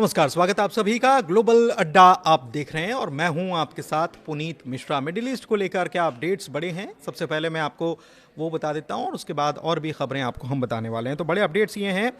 नमस्कार, स्वागत है आप सभी का। ग्लोबल अड्डा आप देख रहे हैं और मैं हूं आपके साथ पुनीत मिश्रा। मिडिल ईस्ट को लेकर क्या अपडेट्स बड़े हैं, सबसे पहले मैं आपको वो बता देता हूं और उसके बाद और भी खबरें आपको हम बताने वाले हैं। तो बड़े अपडेट्स ये हैं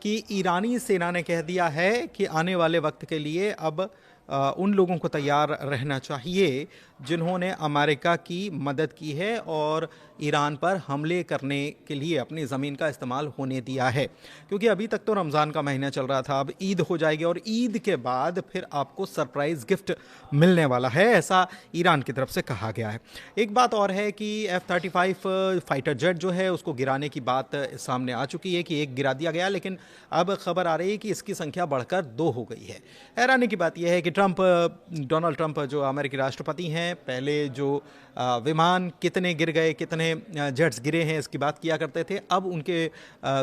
कि ईरानी सेना ने कह दिया है कि आने वाले वक्त के लिए अब उन लोगों को तैयार रहना चाहिए जिन्होंने अमेरिका की मदद की है और ईरान पर हमले करने के लिए अपनी ज़मीन का इस्तेमाल होने दिया है। क्योंकि अभी तक तो रमज़ान का महीना चल रहा था, अब ईद हो जाएगी और ईद के बाद फिर आपको सरप्राइज़ गिफ्ट मिलने वाला है, ऐसा ईरान की तरफ से कहा गया है। एक बात और है कि F-35 फाइटर जेट जो है उसको गिराने की बात सामने आ चुकी है कि एक गिरा दिया गया, लेकिन अब खबर आ रही है कि इसकी संख्या बढ़कर 2 हो गई है। हैरानी की बात यह है कि डोनाल्ड ट्रंप जो अमेरिकी राष्ट्रपति हैं, पहले जो विमान कितने गिर गए, कितने जेट्स गिरे हैं, इसकी बात किया करते थे। अब उनके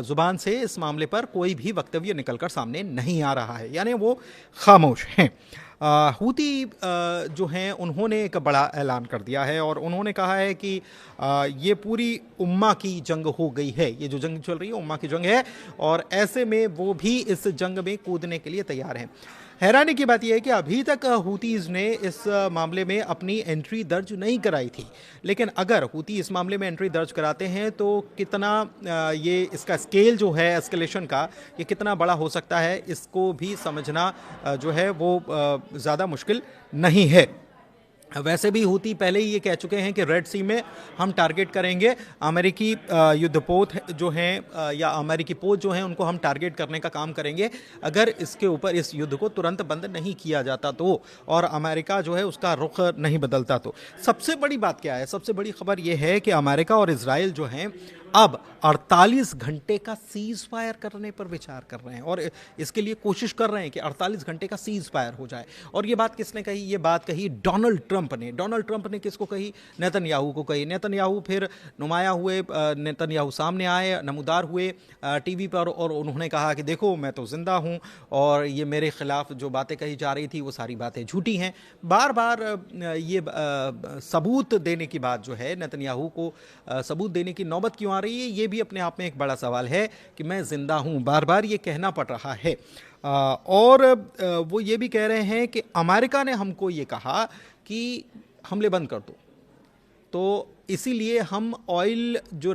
ज़ुबान से इस मामले पर कोई भी वक्तव्य निकलकर सामने नहीं आ रहा है, यानी वो खामोश हैं। हूती जो हैं उन्होंने एक बड़ा ऐलान कर दिया है और उन्होंने कहा है कि ये पूरी उम्मा की जंग हो गई है। ये जो जंग चल रही है उम्मा की जंग है और ऐसे में वो भी इस जंग में कूदने के लिए तैयार हैं। हैरानी की बात यह है कि अभी तक हूतीज़ ने इस मामले में अपनी एंट्री दर्ज नहीं कराई थी, लेकिन अगर हूती इस मामले में एंट्री दर्ज कराते हैं तो कितना ये इसका स्केल जो है एस्केलेशन का, ये कितना बड़ा हो सकता है, इसको भी समझना जो है वो ज़्यादा मुश्किल नहीं है। वैसे भी हूती पहले ही ये कह चुके हैं कि रेड सी में हम टारगेट करेंगे अमेरिकी युद्धपोत जो हैं या अमेरिकी पोत जो हैं उनको हम टारगेट करने का काम करेंगे अगर इसके ऊपर इस युद्ध को तुरंत बंद नहीं किया जाता तो, और अमेरिका जो है उसका रुख नहीं बदलता तो। सबसे बड़ी बात क्या है, सबसे बड़ी खबर ये है कि अमेरिका और इजराइल जो हैं अब 48 घंटे का सीज फायर करने पर विचार कर रहे हैं और इसके लिए कोशिश कर रहे हैं कि 48 घंटे का सीज फायर हो जाए। और ये बात किसने कही? ये बात कही डोनाल्ड ट्रंप ने। डोनाल्ड ट्रंप ने किसको कही? नेतन्याहू को कही। नेतन्याहू फिर नुमाया हुए, नेतन्याहू सामने आए, नमूदार हुए टीवी पर और उन्होंने कहा कि देखो मैं तो जिंदा हूं और ये मेरे खिलाफ जो बातें कही जा रही थी वो सारी बातें झूठी हैं। बार बार ये सबूत देने की बात जो है, नेतन्याहू को सबूत देने की नौबत क्यों आ रही है, ये भी अपने आप में एक बड़ा सवाल है कि मैं जिंदा हूं, बार बार ये कहना पड़ रहा है। और वो ये भी कह रहे हैं कि अमेरिका ने हमको ये कहा कि हमले बंद कर दो, तो इसीलिए हम ऑयल जो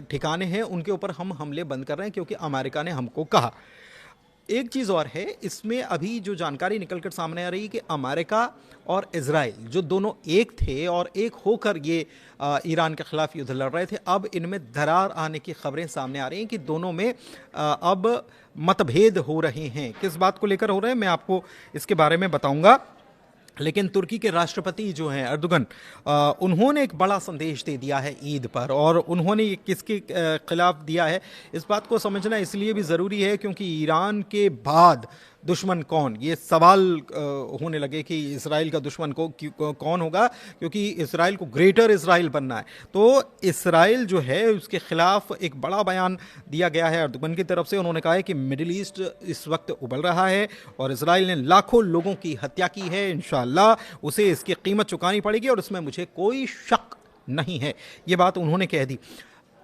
ठिकाने हैं उनके ऊपर हम हमले बंद कर रहे हैं क्योंकि अमेरिका ने हमको कहा। एक चीज़ और है इसमें, अभी जो जानकारी निकलकर सामने आ रही है कि अमेरिका और इजराइल जो दोनों एक थे और एक होकर ये ईरान के खिलाफ युद्ध लड़ रहे थे, अब इनमें दरार आने की खबरें सामने आ रही हैं कि दोनों में अब मतभेद हो रहे हैं। किस बात को लेकर हो रहे हैं मैं आपको इसके बारे में बताऊंगा। लेकिन तुर्की के राष्ट्रपति जो हैं अर्दोगन, उन्होंने एक बड़ा संदेश दे दिया है ईद पर, और उन्होंने किसके खिलाफ दिया है इस बात को समझना इसलिए भी ज़रूरी है क्योंकि ईरान के बाद दुश्मन कौन, ये सवाल होने लगे कि इसराइल का दुश्मन कौन होगा, क्योंकि इसराइल को ग्रेटर इसराइल बनना है। तो इसराइल जो है उसके खिलाफ एक बड़ा बयान दिया गया है अर्दोगन की तरफ से। उन्होंने कहा है कि मिडिल ईस्ट इस वक्त उबल रहा है और इसराइल ने लाखों लोगों की हत्या की है, इंशाअल्लाह उसे इसकी कीमत चुकानी पड़ेगी और इसमें मुझे कोई शक नहीं है। ये बात उन्होंने कह दी।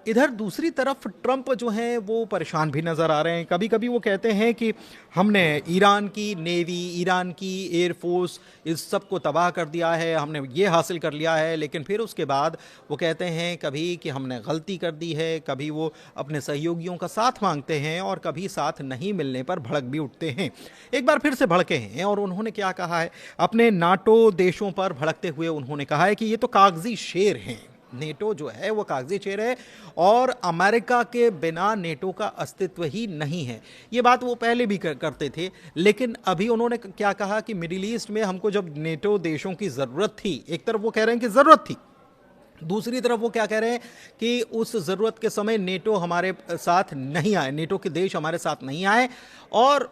इधर दूसरी तरफ ट्रंप जो हैं वो परेशान भी नज़र आ रहे हैं। कभी कभी वो कहते हैं कि हमने ईरान की नेवी, ईरान की एयरफोर्स, इस सब को तबाह कर दिया है, हमने ये हासिल कर लिया है, लेकिन फिर उसके बाद वो कहते हैं कभी कि हमने गलती कर दी है, कभी वो अपने सहयोगियों का साथ मांगते हैं और कभी साथ नहीं मिलने पर भड़क भी उठते हैं। एक बार फिर से भड़के हैं और उन्होंने क्या कहा है, अपने नाटो देशों पर भड़कते हुए उन्होंने कहा है कि ये तो कागजी शेर हैं, नेटो जो है वो कागजी शेर है और अमेरिका के बिना नेटो का अस्तित्व ही नहीं है। ये बात वो पहले भी करते थे, लेकिन अभी उन्होंने क्या कहा कि मिडिल ईस्ट में हमको जब नेटो देशों की ज़रूरत थी, एक तरफ वो कह रहे हैं कि ज़रूरत थी, दूसरी तरफ वो क्या कह रहे हैं कि उस ज़रूरत के समय नेटो हमारे साथ नहीं आए, नेटो के देश हमारे साथ नहीं आए, और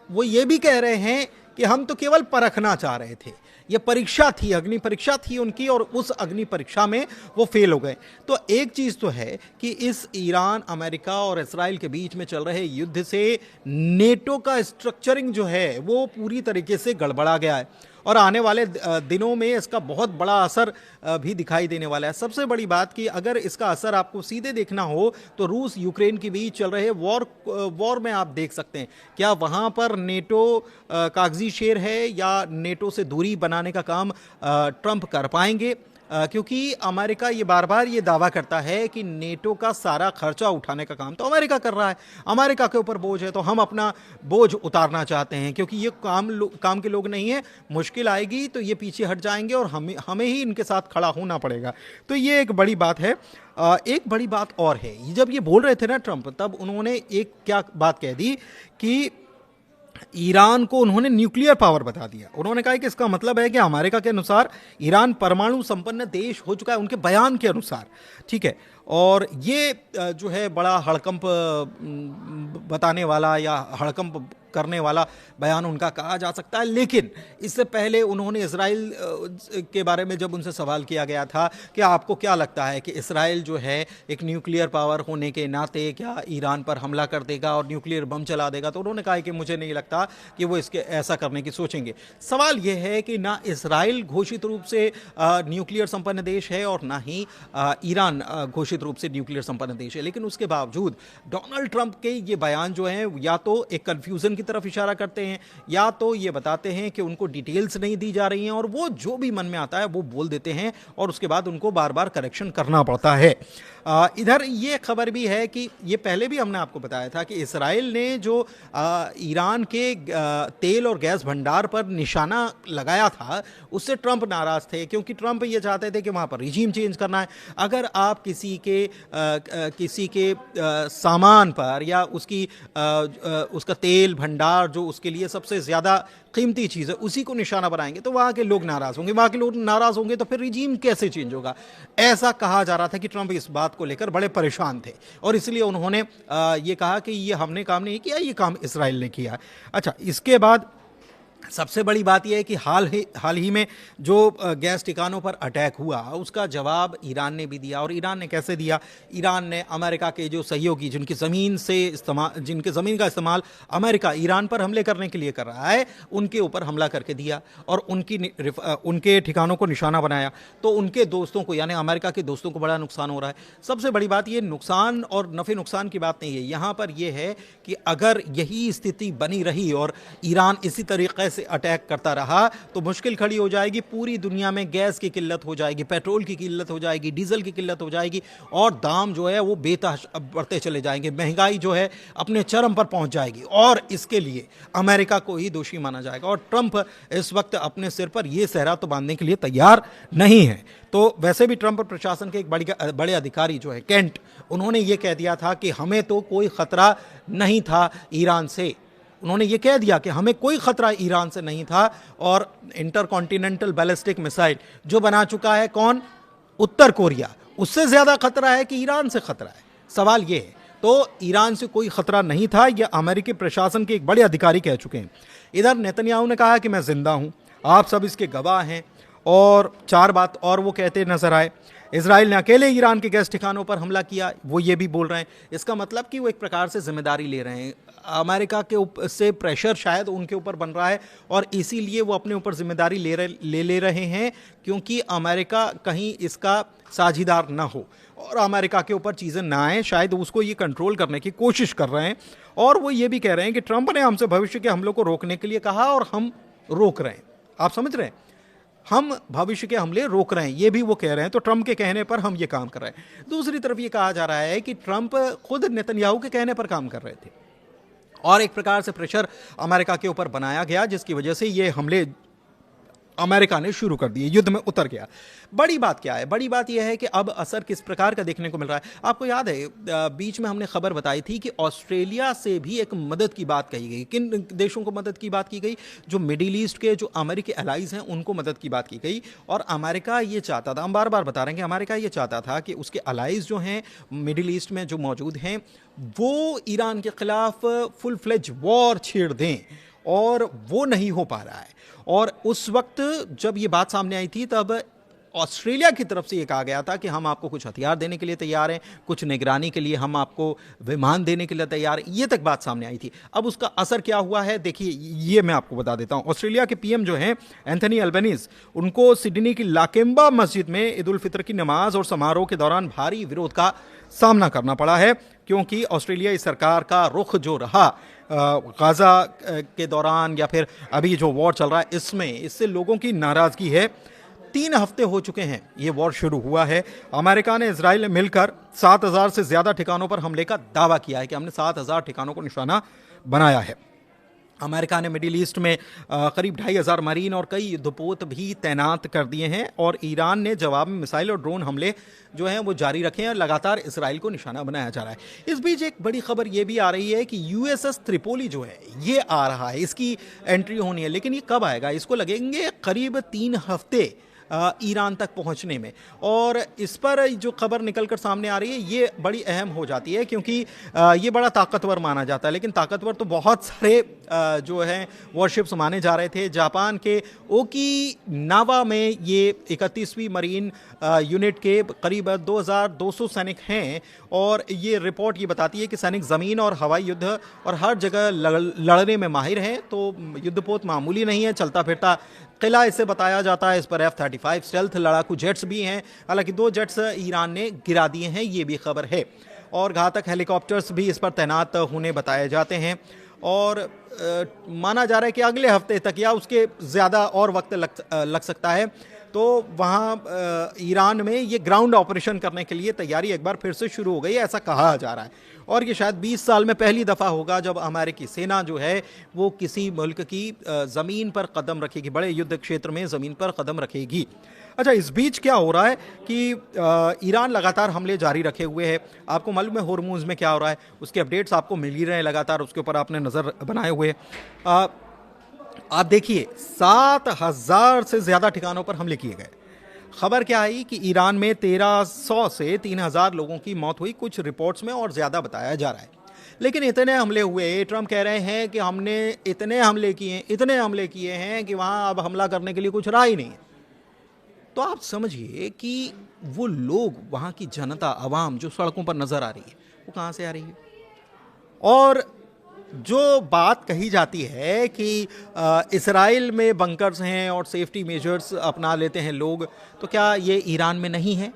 वो ये भी कह रहे हैं कि हम तो केवल परखना चाह रहे थे, ये परीक्षा थी, अग्नि परीक्षा थी उनकी और उस अग्नि परीक्षा में वो फेल हो गए। तो एक चीज़ तो है कि इस ईरान, अमेरिका और इसराइल के बीच में चल रहे युद्ध से नेटो का स्ट्रक्चरिंग जो है वो पूरी तरीके से गड़बड़ा गया है और आने वाले दिनों में इसका बहुत बड़ा असर भी दिखाई देने वाला है। सबसे बड़ी बात कि अगर इसका असर आपको सीधे देखना हो तो रूस यूक्रेन के बीच चल रहे वॉर में आप देख सकते हैं, क्या वहां पर नेटो कागजी शेर है या नेटो से दूरी बनाने का काम ट्रंप कर पाएंगे? क्योंकि अमेरिका ये बार बार ये दावा करता है कि नेटो का सारा खर्चा उठाने का काम तो अमेरिका कर रहा है, अमेरिका के ऊपर बोझ है, तो हम अपना बोझ उतारना चाहते हैं क्योंकि ये काम के लोग नहीं है, मुश्किल आएगी तो ये पीछे हट जाएंगे और हमें ही इनके साथ खड़ा होना पड़ेगा। तो ये एक बड़ी बात है। एक बड़ी बात और है, जब ये बोल रहे थे ना ट्रंप, तब उन्होंने एक क्या बात कह दी कि ईरान को उन्होंने न्यूक्लियर पावर बता दिया। उन्होंने कहा कि इसका मतलब है कि अमेरिका के अनुसार ईरान परमाणु संपन्न देश हो चुका है, उनके बयान के अनुसार, ठीक है। और ये जो है बड़ा हड़कंप बताने वाला या हड़कंप करने वाला बयान उनका कहा जा सकता है। लेकिन इससे पहले उन्होंने इजराइल के बारे में जब उनसे सवाल किया गया था कि आपको क्या लगता है कि इजराइल जो है एक न्यूक्लियर पावर होने के नाते क्या ईरान पर हमला कर देगा और न्यूक्लियर बम चला देगा, तो उन्होंने कहा कि मुझे नहीं लगता कि वो इसके ऐसा करने की सोचेंगे। सवाल यह है कि ना इजराइल घोषित रूप से न्यूक्लियर संपन्न देश है और ना ही ईरान घोषित रूप से न्यूक्लियर संपन्न देश है, लेकिन उसके बावजूद डोनाल्ड ट्रंप के ये बयान जो हैं या तो एक कंफ्यूजन की तरफ इशारा करते हैं या तो ये बताते हैं कि उनको डिटेल्स नहीं दी जा रही हैं और वो जो भी मन में आता है वो बोल देते हैं और उसके बाद उनको बार बार करेक्शन करना पड़ता है। इधर ये खबर भी है कि ये पहले भी हमने आपको बताया था कि इजराइल ने जो ईरान के तेल और गैस भंडार पर निशाना लगाया था उससे ट्रंप नाराज थे, क्योंकि ट्रंप ये चाहते थे कि वहाँ पर रिजीम चेंज करना है। अगर आप किसी के सामान पर या उसका तेल भंडार जो उसके लिए सबसे ज़्यादा कीमती चीज़ है उसी को निशाना बनाएंगे तो वहाँ के लोग नाराज़ होंगे, वहाँ के लोग नाराज़ होंगे तो फिर रिजीम कैसे चेंज होगा। ऐसा कहा जा रहा था कि ट्रंप इस बात को लेकर बड़े परेशान थे और इसलिए उन्होंने ये कहा कि ये हमने काम नहीं किया, ये काम इजराइल ने किया। अच्छा, इसके बाद सबसे बड़ी बात यह है कि हाल ही में जो गैस ठिकानों पर अटैक हुआ उसका जवाब ईरान ने भी दिया। और ईरान ने कैसे दिया? ईरान ने अमेरिका के जो सहयोगी जिनके ज़मीन का इस्तेमाल अमेरिका ईरान पर हमले करने के लिए कर रहा है उनके ऊपर हमला करके दिया और उनके ठिकानों को निशाना बनाया। तो उनके दोस्तों को यानी अमेरिका के दोस्तों को बड़ा नुकसान हो रहा है। सबसे बड़ी बात ये नुकसान और नफ़े नुकसान की बात नहीं है, यहाँ पर यह है कि अगर यही स्थिति बनी रही और ईरान इसी तरीके से अटैक करता रहा तो मुश्किल खड़ी हो जाएगी, पूरी दुनिया में गैस की किल्लत हो जाएगी, पेट्रोल की किल्लत हो जाएगी, डीजल की किल्लत हो जाएगी और दाम जो है वो बेतहाशा बढ़ते चले जाएंगे, महंगाई जो है अपने चरम पर पहुंच जाएगी और इसके लिए अमेरिका को ही दोषी माना जाएगा। और ट्रंप इस वक्त अपने सिर पर यह सहरा तो बांधने के लिए तैयार नहीं है। तो वैसे भी ट्रंप प्रशासन के एक बड़े अधिकारी जो है केंट, उन्होंने ये कह दिया था कि हमें तो कोई खतरा नहीं था ईरान से। उन्होंने ये कह दिया कि हमें कोई खतरा ईरान से नहीं था और इंटरकॉन्टिनेंटल बैलिस्टिक मिसाइल जो बना चुका है कौन? उत्तर कोरिया, उससे ज्यादा खतरा है कि ईरान से खतरा है। सवाल ये है, तो ईरान से कोई खतरा नहीं था, यह अमेरिकी प्रशासन के एक बड़े अधिकारी कह चुके हैं। इधर नेतन्याहू ने कहा कि मैं जिंदा हूं, आप सब इसके गवाह हैं और चार बात और वो कहते नजर आए। इजराइल ने अकेले ईरान के गैस ठिकानों पर हमला किया, वो ये भी बोल रहे हैं। इसका मतलब कि वो एक प्रकार से जिम्मेदारी ले रहे हैं, अमेरिका के से प्रेशर शायद उनके ऊपर बन रहा है और इसीलिए वो अपने ऊपर जिम्मेदारी ले रहे हैं, क्योंकि अमेरिका कहीं इसका साझीदार ना हो और अमेरिका के ऊपर चीज़ें ना आए, शायद उसको ये कंट्रोल करने की कोशिश कर रहे हैं। और वो ये भी कह रहे हैं कि ट्रंप ने हमसे भविष्य के हमलों को रोकने के लिए कहा और हम रोक रहे हैं। आप समझ रहे हैं, हम भविष्य के हमले रोक रहे हैं, ये भी वो कह रहे हैं। तो ट्रंप के कहने पर हम ये काम कर रहे हैं। दूसरी तरफ ये कहा जा रहा है कि ट्रंप खुद नेतन्याहू के कहने पर काम कर रहे थे और एक प्रकार से प्रेशर अमेरिका के ऊपर बनाया गया, जिसकी वजह से ये हमले अमेरिका ने शुरू कर दिए, युद्ध में उतर गया। बड़ी बात क्या है? बड़ी बात यह है कि अब असर किस प्रकार का देखने को मिल रहा है। आपको याद है बीच में हमने खबर बताई थी कि ऑस्ट्रेलिया से भी एक मदद की बात कही गई। किन देशों को मदद की बात की गई? जो मिडिल ईस्ट के जो अमेरिकी एलाइज हैं उनको मदद की बात की गई। और अमेरिका ये चाहता था, हम बार बार बता रहे हैं कि अमेरिका ये चाहता था कि उसके एलाइज जो हैं मिडिल ईस्ट में जो मौजूद हैं वो ईरान के खिलाफ फुल फ्लेज वॉर छेड़ दें और वो नहीं हो पा रहा है। और उस वक्त जब ये बात सामने आई थी तब ऑस्ट्रेलिया की तरफ से ये कहा गया था कि हम आपको कुछ हथियार देने के लिए तैयार हैं, कुछ निगरानी के लिए हम आपको विमान देने के लिए तैयार हैं, ये तक बात सामने आई थी। अब उसका असर क्या हुआ है देखिए, ये मैं आपको बता देता हूं। ऑस्ट्रेलिया के पीएम जो हैं एंथनी अल्बनीज, उनको सिडनी की लाकेम्बा मस्जिद में ईद उल फितर की नमाज और समारोह के दौरान भारी विरोध का सामना करना पड़ा है, क्योंकि ऑस्ट्रेलियाई सरकार का रुख जो रहा गाजा के दौरान या फिर अभी जो वॉर चल रहा है इससे लोगों की नाराजगी है। 3 हफ्ते हो चुके हैं ये वॉर शुरू हुआ है। अमेरिका ने इजराइल ने मिलकर 7,000 से ज्यादा ठिकानों पर हमले का दावा किया है कि हमने 7,000 ठिकानों को निशाना बनाया है। अमेरिका ने मिडिल ईस्ट में करीब 2,500 मरीन और कई युद्धपोत भी तैनात कर दिए हैं, और ईरान ने जवाब में मिसाइल और ड्रोन हमले जो हैं वो जारी रखे हैं और लगातार इसराइल को निशाना बनाया जा रहा है। इस बीच एक बड़ी खबर ये भी आ रही है कि यूएसएस त्रिपोली जो है ये आ रहा है, इसकी एंट्री होनी है, लेकिन ये कब आएगा? इसको लगेंगे करीब 3 हफ्ते ईरान तक पहुंचने में। और इस पर जो खबर निकलकर सामने आ रही है ये बड़ी अहम हो जाती है, क्योंकि ये बड़ा ताकतवर माना जाता है, लेकिन ताकतवर तो बहुत सारे जो हैं वॉरशिप्स माने जा रहे थे। जापान के ओकिनावा में ये 31वीं मरीन यूनिट के करीब 2,200 सैनिक हैं, और ये रिपोर्ट ये बताती है कि सैनिक ज़मीन और हवाई युद्ध और हर जगह लड़ने में माहिर हैं। तो युद्धपोत मामूली नहीं है, चलता फिरता किला इसे बताया जाता है। इस पर F-35 स्टेल्थ लड़ाकू जेट्स भी हैं, हालांकि 2 जेट्स ईरान ने गिरा दिए हैं, ये भी खबर है, और घातक हेलीकॉप्टर्स भी इस पर तैनात होने बताए जाते हैं। और माना जा रहा है कि अगले हफ्ते तक या उसके ज़्यादा और वक्त लग सकता है, तो वहाँ ईरान में ये ग्राउंड ऑपरेशन करने के लिए तैयारी एक बार फिर से शुरू हो गई है, ऐसा कहा जा रहा है। और ये शायद 20 साल में पहली दफ़ा होगा जब अमेरिकी सेना जो है वो किसी मुल्क की ज़मीन पर कदम रखेगी, बड़े युद्ध क्षेत्र में ज़मीन पर कदम रखेगी। अच्छा, इस बीच क्या हो रहा है कि ईरान लगातार हमले जारी रखे हुए है। आपको मालूम है होर्मुज़ में क्या हो रहा है, उसके अपडेट्स आपको मिल ही रहे हैं लगातार, उसके ऊपर आपने नज़र बनाए हुए। आप देखिए 7,000 से ज़्यादा ठिकानों पर हमले किए गए। खबर क्या आई कि ईरान में 1,300 से 3,000 लोगों की मौत हुई, कुछ रिपोर्ट्स में और ज़्यादा बताया जा रहा है। लेकिन इतने हमले हुए, ट्रंप कह रहे हैं कि हमने इतने हमले किए हैं कि वहाँ अब हमला करने के लिए कुछ रहा ही नहीं है। तो आप समझिए कि वो लोग, वहाँ की जनता, आवाम जो सड़कों पर नज़र आ रही है, वो कहाँ से आ रही है? और जो बात कही जाती है कि इसराइल में बंकर्स हैं और सेफ्टी मेजर्स अपना लेते हैं लोग, तो क्या ये ईरान में नहीं है?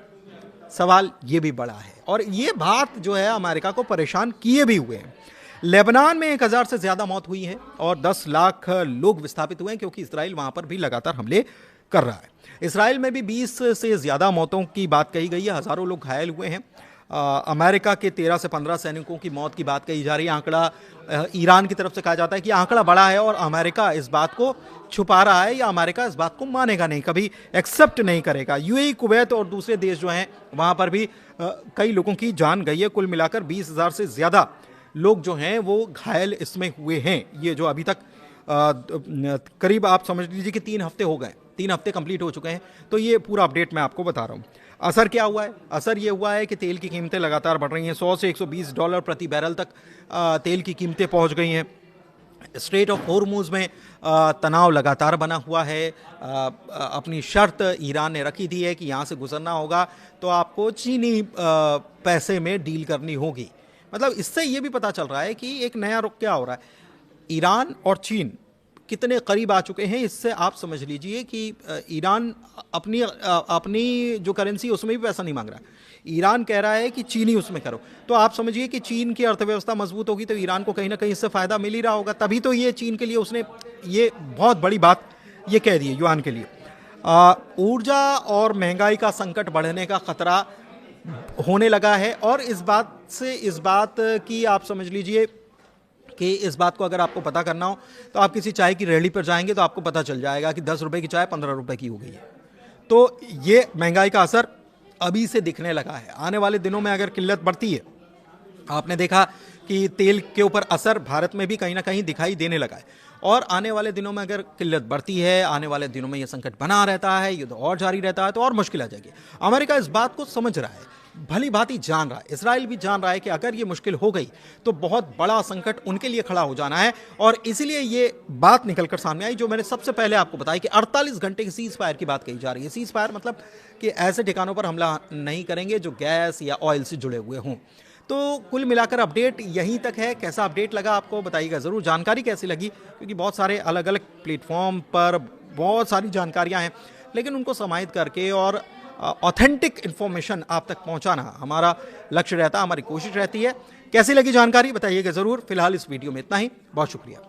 सवाल ये भी बड़ा है, और ये बात जो है अमेरिका को परेशान किए भी हुए हैं। लेबनान में 1,000 से ज़्यादा मौत हुई है और 10 लाख लोग विस्थापित हुए हैं, क्योंकि इसराइल वहाँ पर भी लगातार हमले कर रहा है। इसराइल में भी 20 से ज़्यादा मौतों की बात कही गई है, हज़ारों लोग घायल हुए हैं। अमेरिका के 13 से 15 सैनिकों की मौत की बात कही जा रही है। आंकड़ा ईरान की तरफ से कहा जाता है कि आंकड़ा बड़ा है और अमेरिका इस बात को छुपा रहा है, या अमेरिका इस बात को मानेगा नहीं, कभी एक्सेप्ट नहीं करेगा। यूएई, कुवैत और दूसरे देश जो हैं वहाँ पर भी कई लोगों की जान गई है। कुल मिलाकर 20,000 से ज़्यादा लोग जो हैं वो घायल इसमें हुए हैं। ये जो अभी तक करीब आप समझ लीजिए कि 3 हफ्ते हो गए, 3 हफ्ते कंप्लीट हो चुके हैं। तो ये पूरा अपडेट मैं आपको बता रहा हूँ। असर क्या हुआ है? असर ये हुआ है कि तेल की कीमतें लगातार बढ़ रही हैं। 100 से $120 प्रति बैरल तक तेल की कीमतें पहुंच गई हैं। स्ट्रेट ऑफ होर्मुज़ में तनाव लगातार बना हुआ है। अपनी शर्त ईरान ने रखी थी है कि यहाँ से गुजरना होगा तो आपको चीनी पैसे में डील करनी होगी। मतलब इससे ये भी पता चल रहा है कि एक नया रुख क्या हो रहा है। ईरान और चीन कितने करीब आ चुके हैं, इससे आप समझ लीजिए कि ईरान अपनी जो करेंसी उसमें भी पैसा नहीं मांग रहा। ईरान कह रहा है कि चीनी उसमें करो, तो आप समझिए कि चीन की अर्थव्यवस्था मजबूत होगी तो ईरान को कहीं ना कहीं इससे फ़ायदा मिल ही रहा होगा। तभी तो ये चीन के लिए उसने ये बहुत बड़ी बात ये कह दी है युआन के लिए। ऊर्जा और महंगाई का संकट बढ़ने का खतरा होने लगा है, और इस बात की आप समझ लीजिए कि इस बात को अगर आपको पता करना हो तो आप किसी चाय की रेहड़ी पर जाएंगे तो आपको पता चल जाएगा कि 10 रुपए की चाय 15 रुपए की हो गई है। तो ये महंगाई का असर अभी से दिखने लगा है। आने वाले दिनों में अगर किल्लत बढ़ती है, आपने देखा कि तेल के ऊपर असर भारत में भी कहीं ना कहीं दिखाई देने लगा है, और आने वाले दिनों में अगर किल्लत बढ़ती है, आने वाले दिनों में यह संकट बना रहता है, युद्ध और जारी रहता है, तो और मुश्किल आ जाएगी। अमेरिका इस बात को समझ रहा है। भली भांति जान रहा है, इसराइल भी जान रहा है कि अगर ये मुश्किल हो गई तो बहुत बड़ा संकट उनके लिए खड़ा हो जाना है। और इसीलिए ये बात निकलकर सामने आई जो मैंने सबसे पहले आपको बताया कि 48 घंटे की सीज फायर की बात कही जा रही है। सीज फायर मतलब कि ऐसे ठिकानों पर हमला नहीं करेंगे जो गैस या ऑयल से जुड़े हुए हों। तो कुल मिलाकर अपडेट यहीं तक है। कैसा अपडेट लगा आपको बताइएगा ज़रूर, जानकारी कैसी लगी, क्योंकि बहुत सारे अलग अलग प्लेटफॉर्म पर बहुत सारी जानकारियां हैं, लेकिन उनको समाहित करके और ऑथेंटिक इन्फॉर्मेशन आप तक पहुंचाना हमारा लक्ष्य रहता है, हमारी कोशिश रहती है। कैसी लगी जानकारी बताइएगा ज़रूर। फिलहाल इस वीडियो में इतना ही, बहुत शुक्रिया।